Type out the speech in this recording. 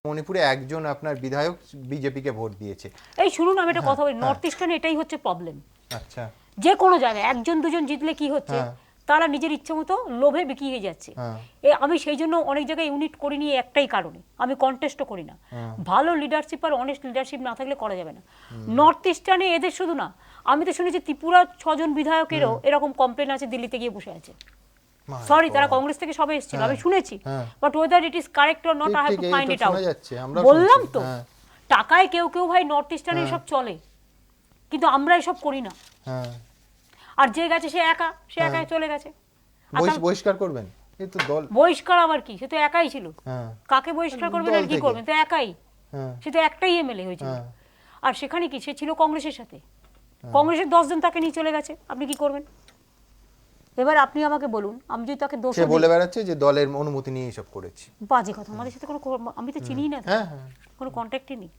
মণিপুরে একজন আপনার বিধায়ক বিজেপিকে ভোট দিয়েছে। এই শুনুন, আমি একটা কথা বলি, নর্থ ইস্টার্নে এটাই হচ্ছে প্রবলেম। আচ্ছা, যে কোনো জায়গায় একজন দুজন জিতলে কি হচ্ছে, তারা নিজের ইচ্ছে মতো লোভে বিক্রি হয়ে যাচ্ছে। আমি সেই জন্য অনেক জায়গায় ইউনিট করিনি একটাই কারণে, আমি কন্টেস্টও করি না। ভালো লিডারশিপ আর অনেস্ট লিডারশিপ না থাকলে করা যাবে না। নর্থ ইস্টার্নে এদের শুধু না, আমি তো শুনেছি ত্রিপুরা 6 জন বিধায়কেরও এরকম কমপ্লেন আছে, দিল্লিতে গিয়ে বসে আছে। সরি, তারা কংগ্রেস থেকে সবাই এসেছিল, আমি শুনেছি, but weather it is correct or not I have to find it out. বললাম তো, টাকায় কেউ কেউ ভাই নর্থ ইস্টার্নে এসব চলে, কিন্তু আমরা এসব করি না। আর যে গেছে সে একাই চলে গেছে। বহিষ্কার করবেন? এই তো দল বহিষ্কার আবার কি, সে তো একাই ছিল। কাকে বহিষ্কার করবেন আর কি করবেন, তো একাই, সে তো একটাই এমএলএ হয়েছিল। আর সেখানে কি, সে ছিল কংগ্রেসের সাথে, কংগ্রেসের 10 জন তাকে নিয়ে চলে গেছে, আপনি কি করবেন? এবার আপনি আমাকে বলুন, আমি যদি তাকে দোষ বলে বেড়াচ্ছে যে দলের অনুমতি নিয়ে এসব করেছি, বাজে কথা। আমাদের সাথে কোনো, আমি তো চিনি না, কোনো কন্ট্যাক্টই নেই।